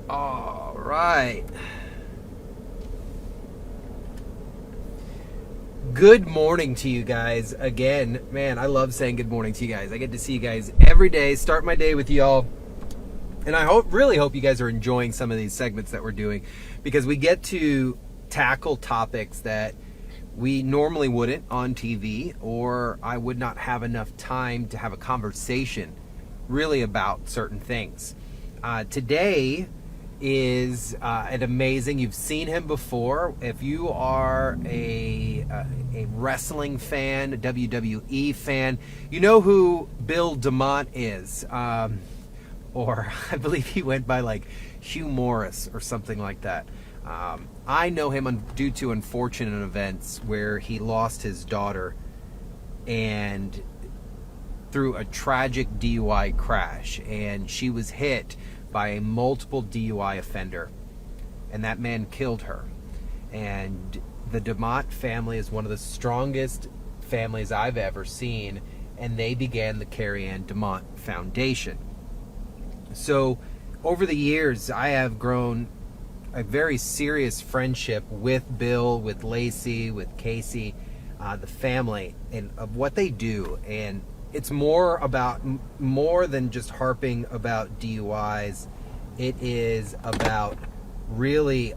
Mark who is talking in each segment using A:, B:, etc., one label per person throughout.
A: All right. Good morning to you guys again. Man, I love saying good morning to you guys. I get to see you guys every day, start my day with y'all. And I really hope you guys are enjoying some of these segments that we're doing, because we get to tackle topics that we normally wouldn't on TV, or I would not have enough time to have a conversation really about certain things. Today is an amazing, you've seen him before. If you are a wrestling fan, a WWE fan, you know who Bill DeMott is. Or I believe he went by like Hugh Morris or something like that. I know him due to unfortunate events where he lost his daughter and through a tragic DUI crash, and she was hit by a multiple DUI offender, and that man killed her. And the DeMott family is one of the strongest families I've ever seen, and they began the Carrie Ann DeMott Foundation. So over the years, I have grown a very serious friendship with Bill, with Lacey, with Casey, the family, and of what they do. And it's more than just harping about DUIs. It is about really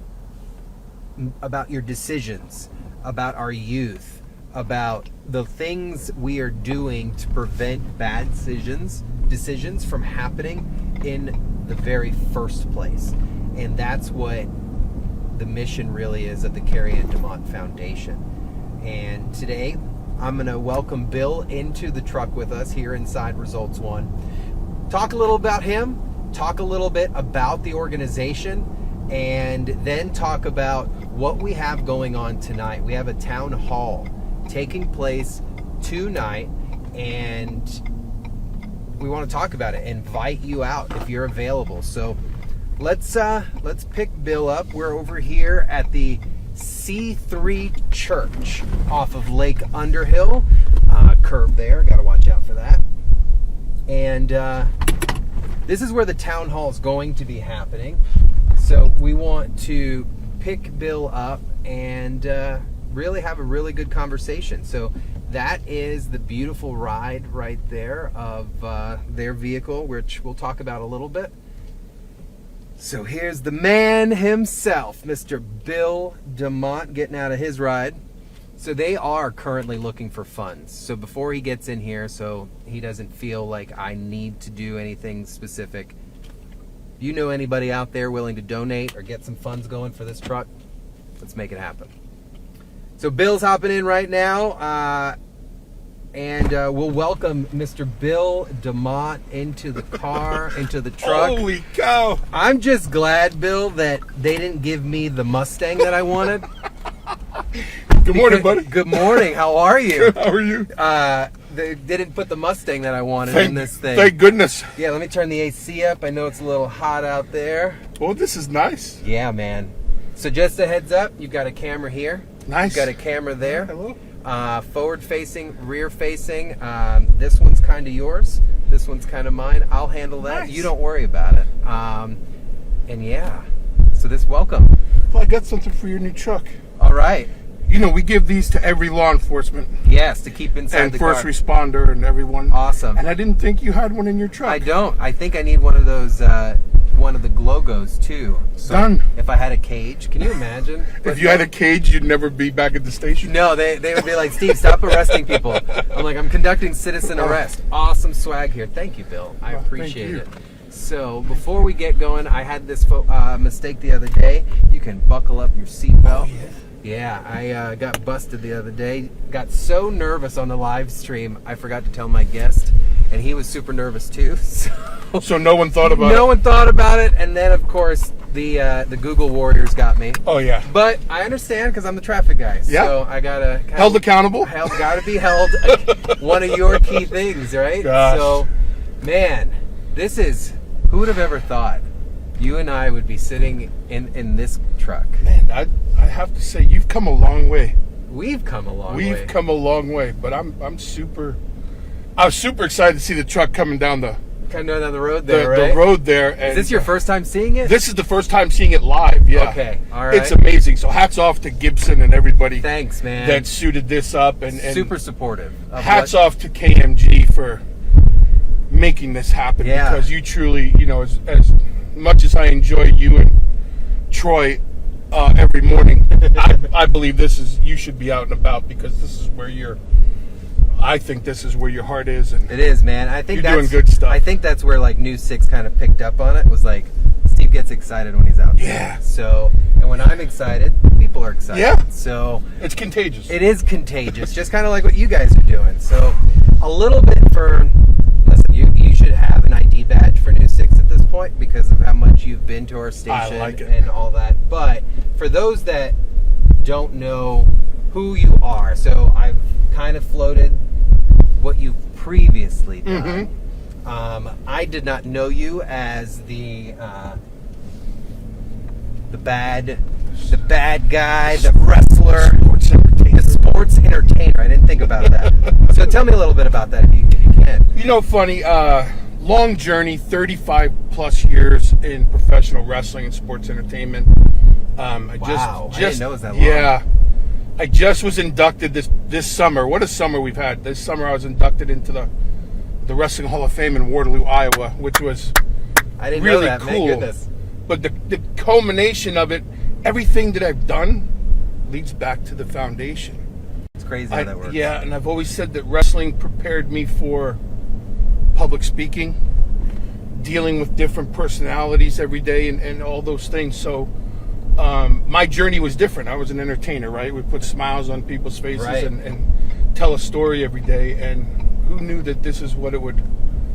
A: about your decisions, about our youth, about the things we are doing to prevent bad decisions from happening in the very first place. And that's what the mission really is of the Carrie Ann DeMott Foundation. And today, I'm going to welcome Bill into the truck with us here inside Results One. Talk a little about him, talk a little bit about the organization, and then talk about what we have going on tonight. We have a town hall taking place tonight, and we want to talk about it, invite you out if you're available. So let's pick Bill up. We're over here at the C3 Church off of Lake Underhill. Curb there, got to watch out for that. And this is where the town hall is going to be happening. So we want to pick Bill up and really have a really good conversation. So that is the beautiful ride right there of their vehicle, which we'll talk about a little bit. So here's the man himself, Mr. Bill DeMott, getting out of his ride. So they are currently looking for funds. So before he gets in here, so he doesn't feel like I need to do anything specific, if you know anybody out there willing to donate or get some funds going for this truck, let's make it happen. So Bill's hopping in right now, and we'll welcome Mr. Bill DeMott into the car, into the truck.
B: Holy cow!
A: I'm just glad, Bill, that they didn't give me the Mustang that I wanted.
B: Good morning, buddy.
A: Good morning. How are you?
B: Good, how are you?
A: They didn't put the Mustang that I wanted in this thing.
B: Thank goodness.
A: Yeah, let me turn the AC up. I know it's a little hot out there.
B: Well, this is nice.
A: Yeah, man. So just a heads up, you've got a camera here.
B: Nice.
A: You've got a camera there.
B: Hello.
A: Forward facing, rear facing. This one's kind of yours. This one's kind of mine. I'll handle that.
B: Nice.
A: You don't worry about it. And yeah, so welcome.
B: Well, I got something for your new truck.
A: All right.
B: You know, we give these to every law enforcement.
A: Yes, to keep inside
B: and
A: the
B: first
A: car.
B: Responder and everyone.
A: Awesome.
B: And I didn't think you had one in your truck.
A: I don't. I think I need one of those, one of the Glogos too. So
B: Done.
A: If I had a cage, can you imagine?
B: If you had a cage, you'd never be back at the station.
A: No, they would be like, Steve, stop arresting people. I'm like, I'm conducting citizen arrest. Awesome swag here. Thank you, Bill. I appreciate it. So before we get going, I had this mistake the other day. You can buckle up your seatbelt.
B: Oh, yeah.
A: Yeah, I got busted the other day. Got so nervous on the live stream, I forgot to tell my guest, and he was super nervous too.
B: So no one thought about it?
A: No one thought about it, and then of course the Google Warriors got me.
B: Oh yeah.
A: But I understand because I'm the traffic guy.
B: Yeah.
A: So I gotta
B: held accountable.
A: Gotta be held. One of your key things, right?
B: Gosh.
A: So, man, this is, who would have ever thought you and I would be sitting in this truck?
B: Man, I have to say, you've come a long way.
A: We've come a long way.
B: We've come a long way, but I was super excited to see the truck coming down the
A: kind of down the road there, right?
B: The road there. And
A: Is this your first time seeing it?
B: This is the first time seeing it live. Yeah.
A: Okay. All right.
B: It's amazing. So hats off to Gibson and everybody.
A: Thanks, man.
B: That suited this up and
A: super supportive.
B: Hats off to KMG for making this happen, because you truly, as much as I enjoy you and Troy every morning, I believe you should be out and about, because this is where I think this is where your heart is, and
A: it is, man. I think
B: you're doing good stuff.
A: I think that's where like News 6 kind of picked up on it. Was like, Steve gets excited when he's out there.
B: Yeah.
A: So, and when I'm excited, people are excited.
B: Yeah.
A: So
B: it's contagious.
A: It is contagious, just kind of like what you guys are doing. So, a little bit for. Listen, you should have an ID badge for News 6 at this point, because of how much you've been to our station and all that. But for those that don't know who you are, so I've kind of floated what you've previously done. I did not know you as the bad guy, the wrestler, the sports entertainer. I didn't think about that. So tell me a little bit about that, if you can.
B: Funny, long journey, 35 plus years in professional wrestling and sports entertainment.
A: I didn't know it was that long.
B: Yeah. I just was inducted this summer. What a summer we've had. This summer I was inducted into the Wrestling Hall of Fame in Waterloo, Iowa, which was
A: I didn't
B: really
A: know that,
B: cool.
A: Man, goodness.
B: But the culmination of it, everything that I've done leads back to the foundation.
A: It's crazy how that works.
B: Yeah, and I've always said that wrestling prepared me for public speaking, dealing with different personalities every day, and all those things. So my journey was different. I was an entertainer, right? We put smiles on people's faces and tell a story every day. And who knew that this is what it would...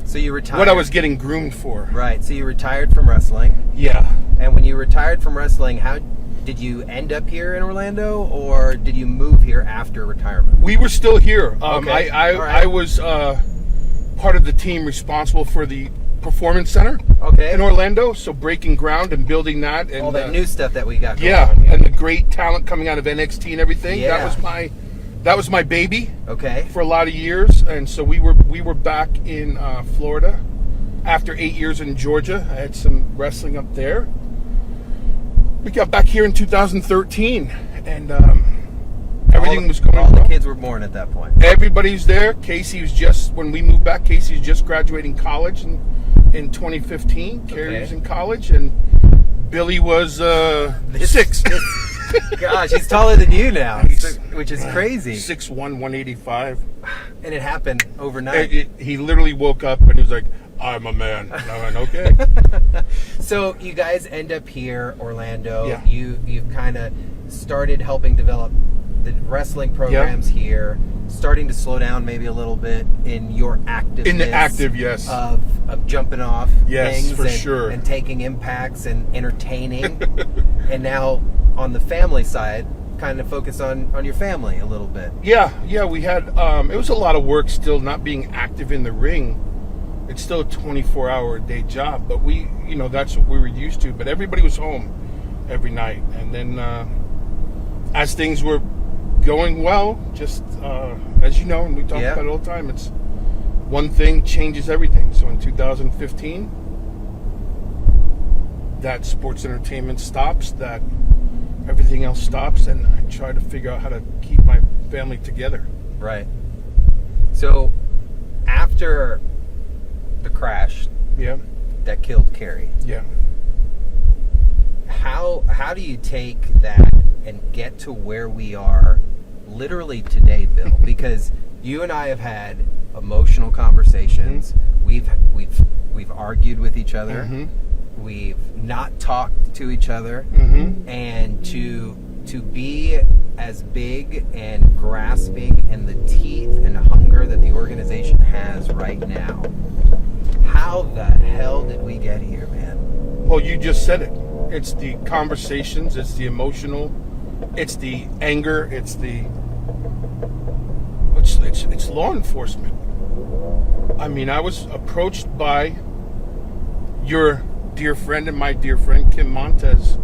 A: So you retired.
B: What I was getting groomed for.
A: Right. So you retired from wrestling.
B: Yeah.
A: And when you retired from wrestling, how did you end up here in Orlando, or did you move here after retirement?
B: We were still here.
A: Okay.
B: I was part of the team responsible for the Performance Center in Orlando, so breaking ground and building that, and
A: all that new stuff that we got going on
B: here. And the great talent coming out of NXT and everything.
A: Yeah.
B: That was my baby.
A: Okay.
B: For a lot of years, and so we were back in Florida after 8 years in Georgia. I had some wrestling up there. We got back here in 2013, and everything was going
A: all
B: well.
A: The kids were born at that point.
B: Everybody's there. Casey was just, when we moved back, Casey was just graduating college in 2015. Carrie was in college, and Billy was 6.
A: Gosh, he's taller than you now, which is crazy.
B: 6'1", 185.
A: And it happened overnight.
B: He literally woke up and he was like, I'm a man. And I went, okay.
A: So you guys end up here, Orlando.
B: Yeah.
A: You've kind of started helping develop the wrestling programs here, starting to slow down maybe a little bit in your activeness.
B: In the active, yes.
A: Of jumping off things
B: for sure.
A: And taking impacts and entertaining. And now on the family side, kind of focus on your family a little bit.
B: Yeah, we had, it was a lot of work still, not being active in the ring. It's still a 24-hour-a-day job, but that's what we were used to. But everybody was home every night. And then as things were going well, just as you know, and we talk about it all the time, it's one thing changes everything. So in 2015, that sports entertainment stops, that everything else stops, and I try to figure out how to keep my family together.
A: Right. So after the crash that killed Carrie, how do you take that and get to where we are literally today, Bill? Because you and I have had emotional conversations. We've argued with each other. We've not talked to each other. And to be as big and grasping and the teeth and hunger that the organization has right now, how the hell did we get here, man?
B: Well, you just said it. It's the conversations, it's the emotional, it's the anger, it's law enforcement. I mean, I was approached by your dear friend and my dear friend Kim Montez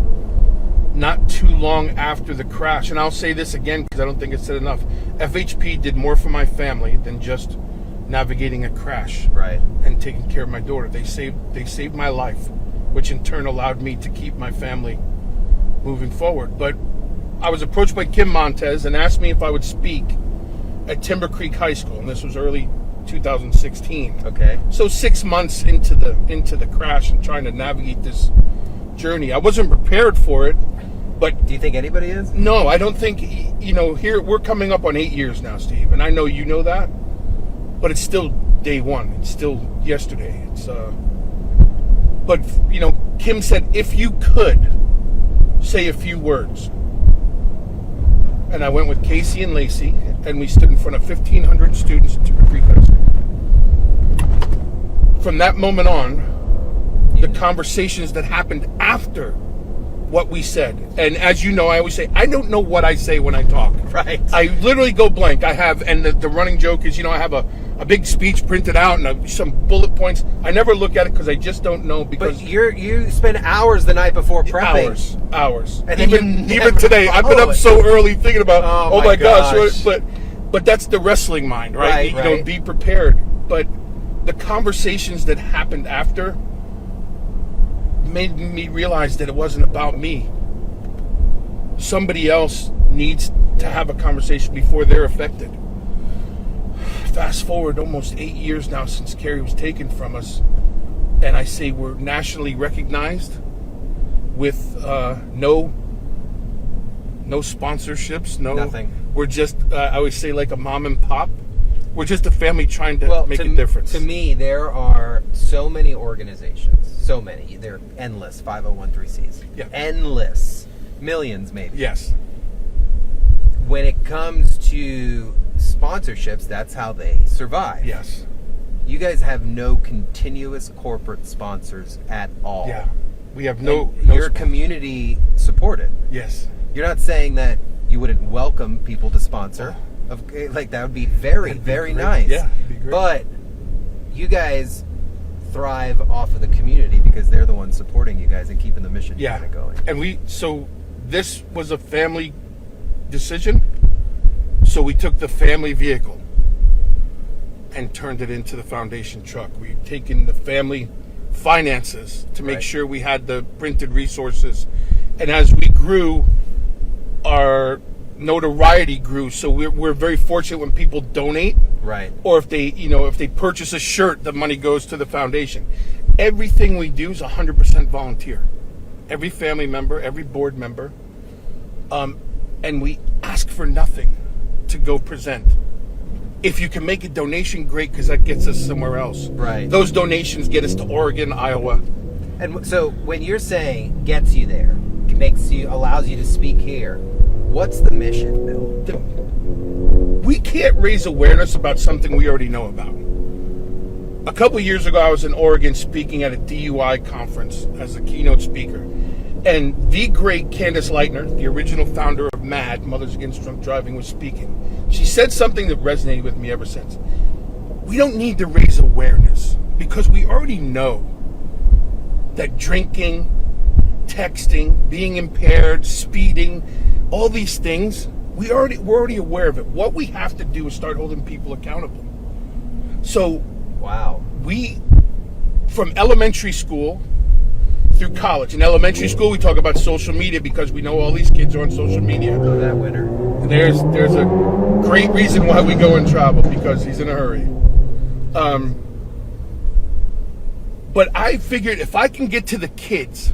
B: not too long after the crash, and I'll say this again because I don't think it's said enough. FHP did more for my family than just navigating a crash,
A: Right.
B: and taking care of my daughter. They saved my life, which in turn allowed me to keep my family moving forward. But I was approached by Kim Montez and asked me if I would speak at Timber Creek High School, and this was early 2016.
A: Okay.
B: So 6 months into the crash and trying to navigate this journey, I wasn't prepared for it. But
A: do you think anybody is?
B: No, I don't think. Here we're coming up on 8 years now, Steve, and I know you know that. But it's still day one. It's still yesterday. But Kim said, if you could say a few words. And I went with Casey and Lacey, and we stood in front of 1,500 students at Timber Creek High School. From that moment on, the conversations that happened after what we said, and as you know, I always say, I don't know what I say when I talk.
A: Right.
B: I literally go blank. I have, and the running joke is, I have a big speech printed out and some bullet points. I never look at it because I just don't know. Because
A: but you spend hours the night before prepping.
B: Hours.
A: And then
B: even today, I've been up so early thinking about, oh my gosh. But that's the wrestling mind, right?
A: Right.
B: Be prepared. But the conversations that happened after made me realize that it wasn't about me. Somebody else needs to have a conversation before they're affected. Fast forward almost 8 years now since Carrie was taken from us, and I say we're nationally recognized with no sponsorships,
A: nothing.
B: We're just, I always say, like a mom and pop. We're just a family trying to make a difference.
A: To me, there are so many organizations, so many. They're endless 501(c)(3)s.
B: Yeah.
A: Endless. Millions, maybe.
B: Yes.
A: When it comes to sponsorships, that's how they survive.
B: Yes.
A: You guys have no continuous corporate sponsors at all.
B: Yeah. We have no
A: your community supported.
B: Yes.
A: You're not saying that you wouldn't welcome people to sponsor. Like, that would be very
B: great.
A: nice.
B: Yeah, it'd be great.
A: But you guys thrive off of the community because they're the ones supporting you guys and keeping the mission kind of going.
B: And so this was a family decision. So we took the family vehicle and turned it into the foundation truck. We've taken the family finances to make sure we had the printed resources. And as we grew, our notoriety grew. So we're very fortunate when people donate.
A: Right.
B: Or if they purchase a shirt, the money goes to the foundation. Everything we do is 100% volunteer. Every family member, every board member. And we ask for nothing to go present. If you can make a donation, great, because that gets us somewhere else.
A: Right.
B: Those donations get us to Oregon, Iowa.
A: And so when you're saying gets you there, allows you to speak here, what's the mission, Bill?
B: We can't raise awareness about something we already know about. A couple years ago, I was in Oregon speaking at a DUI conference as a keynote speaker. And the great Candace Lightner, the original founder of MAD, Mothers Against Drunk Driving, was speaking. She said something that resonated with me ever since. We don't need to raise awareness because we already know that drinking, texting, being impaired, speeding, all these things, we're already aware of it. What we have to do is start holding people accountable. So,
A: wow.
B: We, from elementary school through college. In elementary school, we talk about social media because we know all these kids are on social media.
A: Oh, that winner.
B: There's a great reason why we go and travel, because he's in a hurry. But I figured if I can get to the kids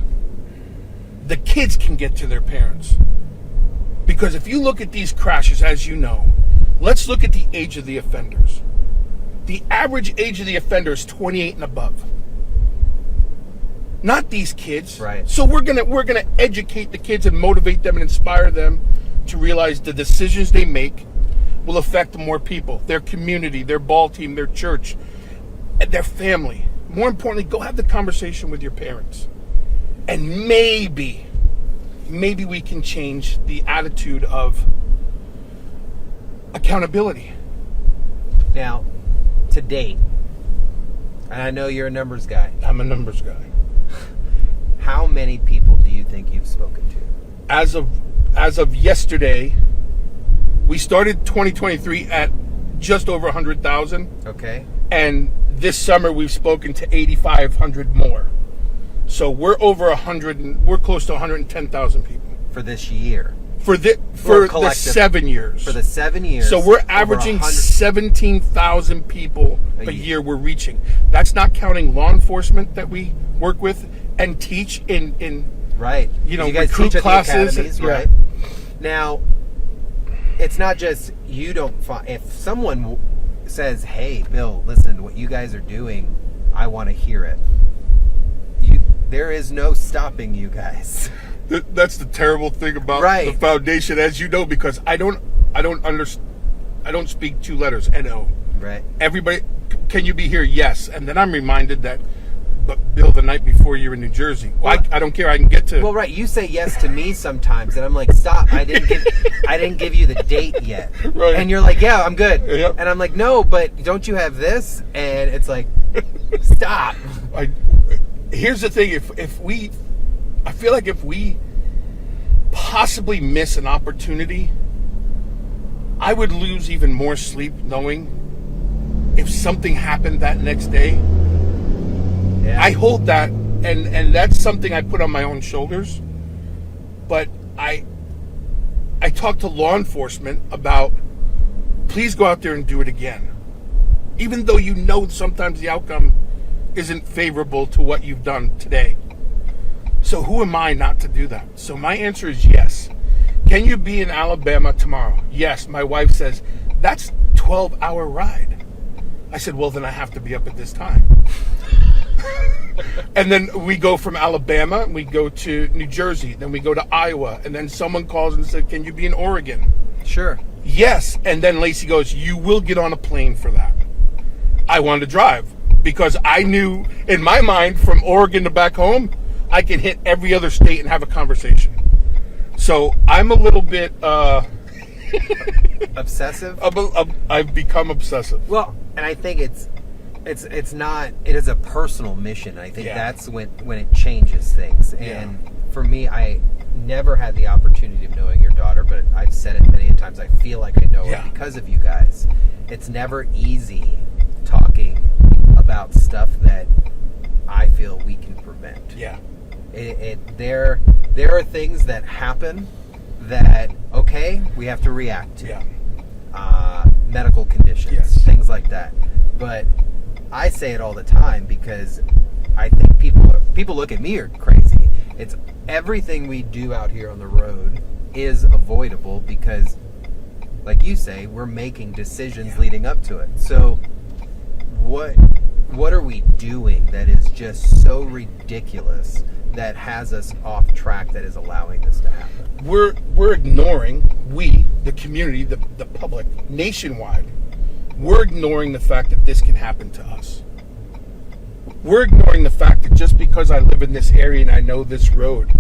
B: can get to their parents. Because if you look at these crashes, as you know, let's look at the age of the offenders. The average age of the offender is 28 and above. Not these kids.
A: Right.
B: So we're gonna educate the kids and motivate them and inspire them to realize the decisions they make will affect more people, their community, their ball team, their church, and their family. More importantly, go have the conversation with your parents. And maybe we can change the attitude of accountability.
A: Now, to date, and I know you're a numbers guy.
B: I'm a numbers guy.
A: How many people do you think you've spoken to?
B: As of yesterday, we started 2023 at just over 100,000.
A: Okay.
B: And this summer we've spoken to 8,500 more. So we're over 100. We're close to 110,000 people
A: For this year.
B: for the 7 years.
A: For the 7 years.
B: So we're averaging 17,000 people a year we're reaching. That's not counting law enforcement that we work with and teach in
A: right.
B: You know,
A: you guys
B: recruit
A: teach at
B: classes.
A: The academies, right? Now, it's not just you don't find. If someone says, "Hey, Bill, listen, what you guys are doing, I want to hear it." There is no stopping you guys.
B: That's the terrible thing about the foundation, as you know, because I don't speak two letters, N-O.
A: Right.
B: Everybody, can you be here? Yes. And then I'm reminded that, but Bill, the night before you're in New Jersey. Well, I don't care. I can get to.
A: Well, right. You say yes to me sometimes, and I'm like, stop. I didn't give you the date yet.
B: Right.
A: And you're like, yeah, I'm good.
B: Yep.
A: And I'm like, no, but don't you have this? And it's like, stop.
B: Here's the thing. I feel like if we possibly miss an opportunity, I would lose even more sleep knowing if something happened that next day. Yeah. I hold that, and that's something I put on my own shoulders. But I talk to law enforcement about, please go out there and do it again. Even though you know sometimes the outcome isn't favorable to what you've done today. So who am I not to do that? So my answer is yes. Can you be in Alabama tomorrow? Yes. My wife says, that's a 12-hour ride. I said, well, then I have to be up at this time. And then we go from Alabama, we go to New Jersey, then we go to Iowa, and then someone calls and said, can you be in Oregon?
A: Sure.
B: Yes. And then Lacey goes, you will get on a plane for that. I wanted to drive because I knew in my mind from Oregon to back home, I can hit every other state and have a conversation. So I'm a little bit
A: obsessive.
B: I've become obsessive.
A: Well, and I think it's not. It is a personal mission. I think that's when it changes things. And for me, I never had the opportunity of knowing your daughter, but I've said it many times. I feel like I know her because of you guys. It's never easy talking about stuff that I feel we can prevent.
B: Yeah.
A: There are things that happen that we have to react to.
B: Yeah.
A: Medical conditions, things like that. But I say it all the time because I think people look at me are crazy. It's everything we do out here on the road is avoidable because, like you say, we're making decisions leading up to it. So what are we doing that is just so ridiculous that has us off track that is allowing this to happen?
B: We're ignoring, the community, the public, nationwide, we're ignoring the fact that this can happen to us. We're ignoring the fact that just because I live in this area and I know this road,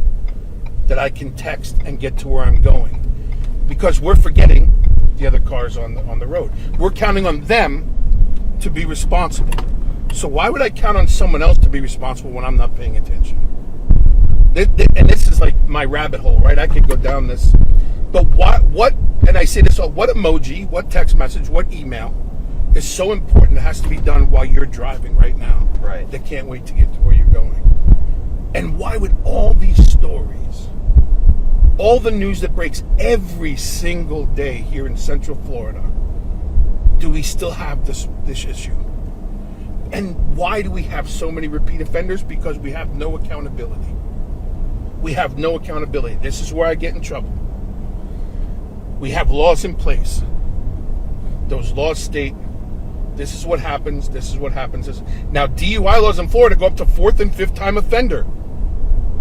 B: that I can text and get to where I'm going. Because we're forgetting the other cars on the road. We're counting on them to be responsible. So why would I count on someone else to be responsible when I'm not paying attention? And this is like my rabbit hole, right? I could go down this. But what, and I say this all, what emoji, what text message, what email is so important that has to be done while you're driving right now?
A: Right.
B: That can't wait to get to where you're going. And why would all these stories, all the news that breaks every single day here in Central Florida, do we still have this issue? And why do we have so many repeat offenders? Because we have no accountability. We have no accountability. This is where I get in trouble. We have laws in place. Those laws state, this is what happens, this is what happens. Now, DUI laws in Florida go up to 4th and 5th time offender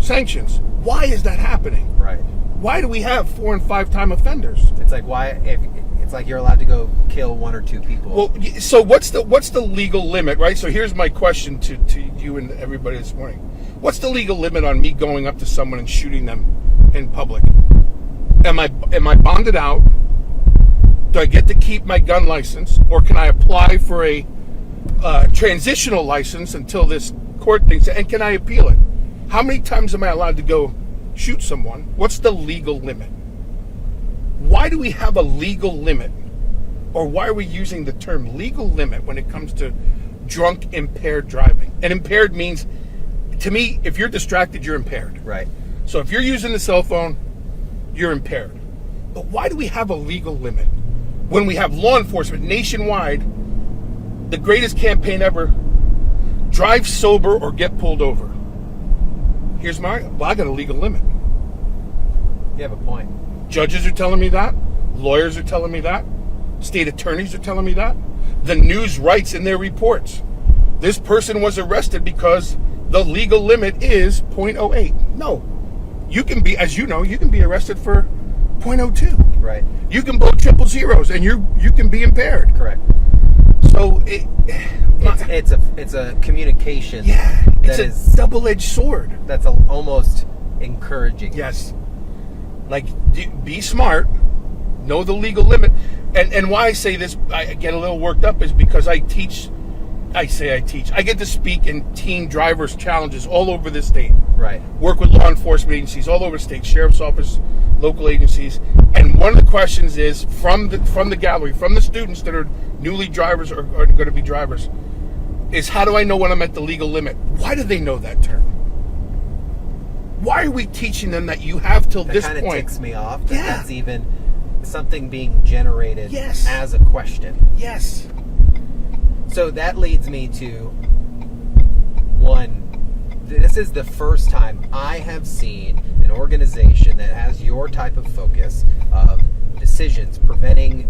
B: sanctions. Why is that happening?
A: Right.
B: Why do we have 4 and 5 time offenders?
A: It's like it's like you're allowed to go kill 1 or 2 people.
B: Well, so what's the legal limit, right? So here's my question to you and everybody this morning. What's the legal limit on me going up to someone and shooting them in public? Am I bonded out? Do I get to keep my gun license, or can I apply for a transitional license until this court thing? And can I appeal it? How many times am I allowed to go shoot someone? What's the legal limit? Why do we have a legal limit Or why are we using the term legal limit when it comes to drunk, impaired driving? And impaired means, to me, if you're distracted, you're impaired.
A: Right.
B: So if you're using the cell phone, you're impaired. But why do we have a legal limit when we have law enforcement nationwide, the greatest campaign ever, drive sober or get pulled over? Well, I got a legal limit.
A: You have a point.
B: Judges are telling me that. Lawyers are telling me that. State attorneys are telling me that. The news writes in their reports, this person was arrested because the legal limit is 0.08. No. You can be, as you know, you can be arrested for 0.02.
A: Right.
B: You can blow triple zeros and you can be impaired.
A: Correct.
B: So
A: it's a communication.
B: Yeah. It's
A: that
B: a
A: is
B: double-edged sword.
A: That's almost encouraging.
B: Yes. Like, be smart, know the legal limit. And why I say this, I get a little worked up, is because I teach. I get to speak in teen drivers challenges all over the state.
A: Right.
B: Work with law enforcement agencies all over the state, sheriff's office, local agencies. And one of the questions is from the gallery, from the students that are newly drivers or are going to be drivers, is how do I know when I'm at the legal limit? Why do they know that term? Why are we teaching them that you have till this point?
A: That kind of ticks me off.
B: Yeah.
A: That's even something being generated
B: Yes.
A: as a question.
B: Yes.
A: So that leads me to one. This is the first time I have seen an organization that has your type of focus of decisions, preventing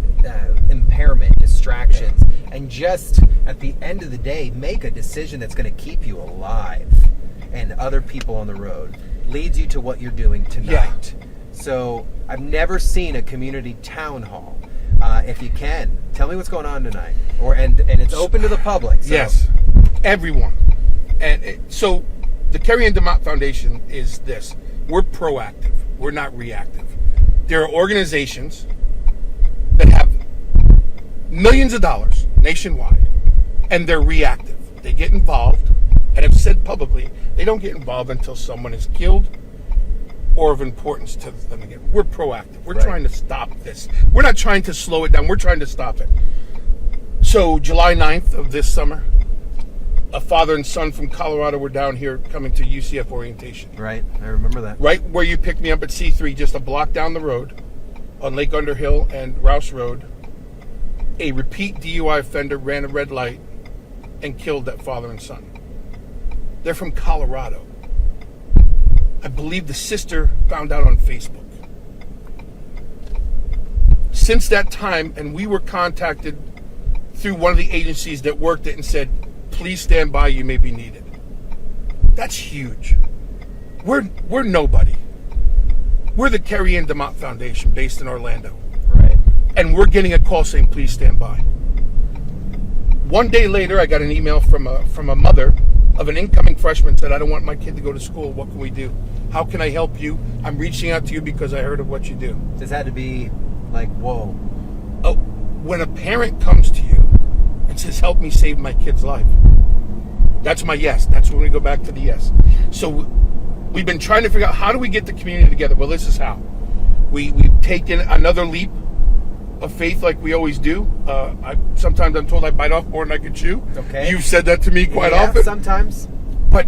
A: impairment, distractions, and just at the end of the day, make a decision that's going to keep you alive and other people on the road. Leads you to what you're doing tonight.
B: Yeah.
A: So I've never seen a community town hall. If you can, tell me what's going on tonight, and it's open to the public. So.
B: Yes, everyone. And so the Kerry and DeMott Foundation is this: we're proactive. We're not reactive. There are organizations that have millions of dollars nationwide, and they're reactive. They get involved, and have said publicly they don't get involved until someone is killed or of importance to them again. We're proactive. We're trying to stop this. We're not trying to slow it down. We're trying to stop it. So July 9th of this summer, a father and son from Colorado were down here coming to UCF orientation.
A: Right, I remember that.
B: Right where you picked me up at C3, just a block down the road on Lake Underhill and Rouse Road, a repeat DUI offender ran a red light and killed that father and son. They're from Colorado. I believe the sister found out on Facebook. Since that time, and we were contacted through one of the agencies that worked it and said, please stand by, you may be needed. That's huge. We're nobody. We're the Kerry and DeMott Foundation based in Orlando.
A: Right.
B: And we're getting a call saying, please stand by. One day later, I got an email from a mother of an incoming freshman, said, I don't want my kid to go to school. What can we do? How can I help you? I'm reaching out to you because I heard of what you do.
A: This had to be like, whoa.
B: Oh, when a parent comes to you and says, help me save my kid's life, that's my yes. That's when we go back to the yes. So we've been trying to figure out, how do we get the community together? Well, this is how. We've taken another leap of faith like we always do. Sometimes I'm told I bite off more than I can chew.
A: Okay.
B: You've said that to me quite often.
A: Sometimes.
B: But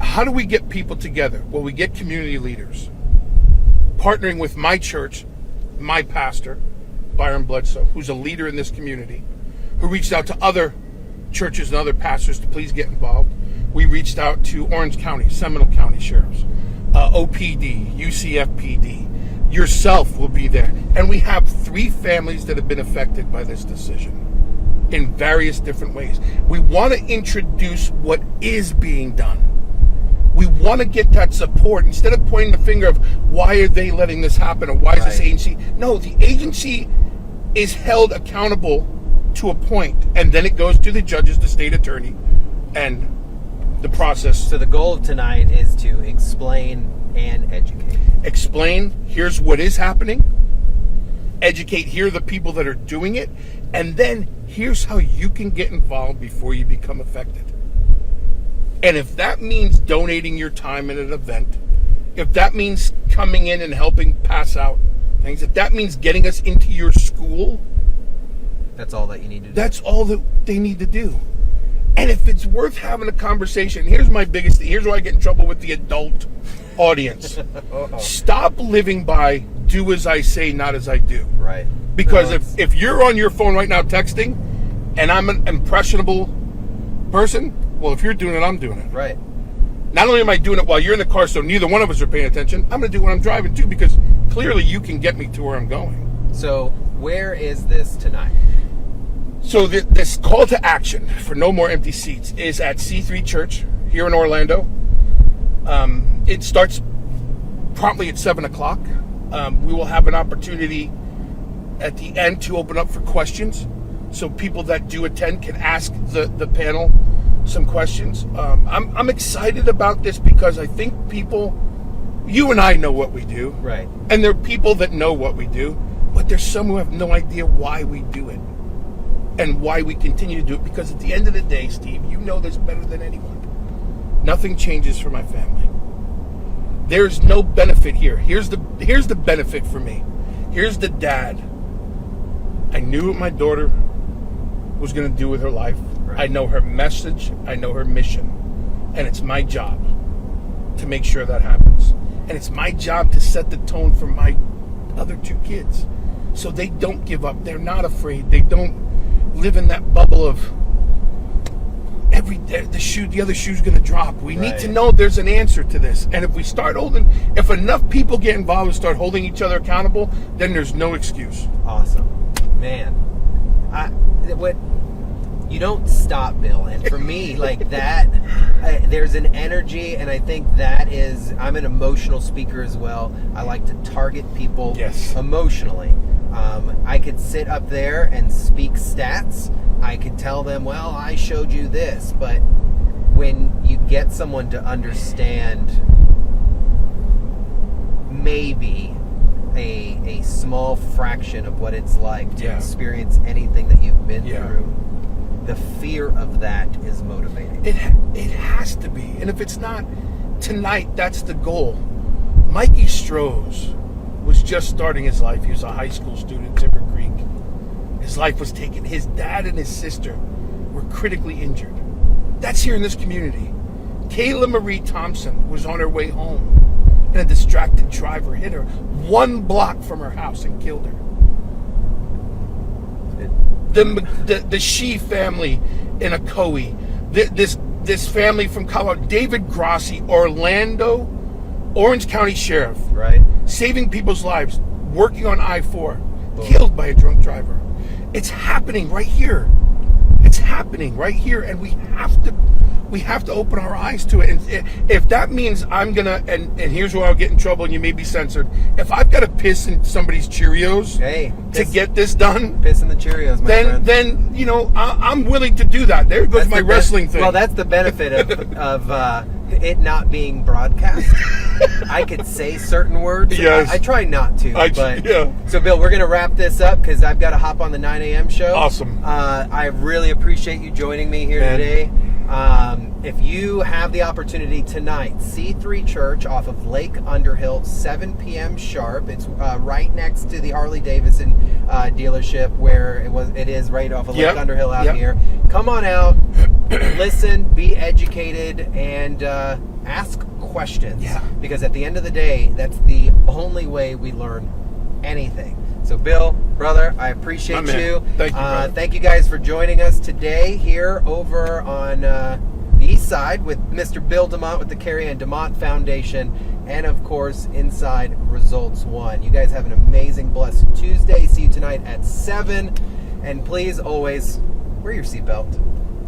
B: how do we get people together? Well, we get community leaders partnering with my church, my pastor, Byron Bledsoe, who's a leader in this community, who reached out to other churches and other pastors to please get involved. We reached out to Orange County, Seminole County sheriffs, OPD, UCFPD. Yourself will be there. And we have 3 families that have been affected by this decision in various different ways. We want to introduce what is being done. We want to get that support instead of pointing the finger of why are they letting this happen or why is this agency. No, the agency is held accountable to a point, and then it goes to the judges, the state attorney, and the process.
A: So the goal of tonight is to explain and educate.
B: Explain, here's what is happening. Educate, here are the people that are doing it. And then here's how you can get involved before you become affected. And if that means donating your time at an event, if that means coming in and helping pass out things, if that means getting us into your school,
A: That's all that you need to do.
B: That's all that they need to do. And if it's worth having a conversation, here's my biggest thing. Here's where I get in trouble with the adult audience. Stop living by do as I say, not as I do.
A: Right.
B: Because if you're on your phone right now texting, and I'm an impressionable person, well, if you're doing it, I'm doing it.
A: Right.
B: Not only am I doing it while you're in the car, so neither one of us are paying attention, I'm going to do it when I'm driving too, because clearly you can get me to where I'm going.
A: So where is this tonight?
B: So this call to action for No More Empty Seats is at C3 Church here in Orlando. It starts promptly at 7 o'clock. We will have an opportunity at the end to open up for questions. So people that do attend can ask the panel some questions. I'm excited about this because I think people, you and I know what we do.
A: Right. And
B: there are people that know what we do, but there's some who have no idea why we do it. And why we continue to do it, because at the end of the day, Steve, you know this better than anyone. Nothing changes for my family. There's no benefit here. Here's the benefit for me. Here's the dad. I knew what my daughter was going to do with her life. Right. I know her message. I know her mission. And it's my job to make sure that happens. And it's my job to set the tone for my other two kids, so they don't give up. They're not afraid. They don't live in that bubble of the other shoe's going to drop. We need to know there's an answer to this. And if enough people get involved and start holding each other accountable, then there's no excuse.
A: Awesome. Man. You don't stop, Bill. And for me, like that, there's an energy, and I think I'm an emotional speaker as well. I like to target people emotionally. I could sit up there and speak stats. I could tell them, well, I showed you this. But when you get someone to understand maybe a small fraction of what it's like to experience anything that you've been through, the fear of that is motivating.
B: It has to be. And if it's not tonight, that's the goal. Mikey Strohs was just starting his life. He was a high school student in Timber Creek. His life was taken. His dad and his sister were critically injured. That's here in this community. Kayla Marie Thompson was on her way home, and a distracted driver hit her 1 block from her house and killed her. The Shee family in Ocoee, this family from Colorado, David Grossi, Orlando, Orange County Sheriff, saving people's lives, working on I-4, killed by a drunk driver. It's happening right here. It's happening right here, and we have to open our eyes to it. And if that means I'm gonna, and here's where I'll get in trouble, and you may be censored. If I've got to piss in somebody's Cheerios to get this done,
A: piss in the Cheerios, my friend.
B: Then I'm willing to do that. There goes my wrestling thing.
A: Well, that's the benefit of it not being broadcast. I could say certain words.
B: Yes.
A: I try not to. So, Bill, we're going to wrap this up because I've got to hop on the 9 a.m. show.
B: Awesome.
A: I really appreciate you joining me here today. If you have the opportunity tonight, C3 Church off of Lake Underhill, 7 p.m. sharp. It's right next to the Harley Davidson dealership where it is right off of Lake Underhill out here. Come on out, listen, be educated, and ask questions. Because at the end of the day, that's the only way we learn anything. So, Bill, brother, I appreciate you.
B: Thank you, brother.
A: Thank you guys for joining us today here over on the east side with Mr. Bill DeMott with the Carrie Ann DeMott Foundation, and, of course, inside Results One. You guys have an amazing, blessed Tuesday. See you tonight at 7. And please, always, wear your seatbelt.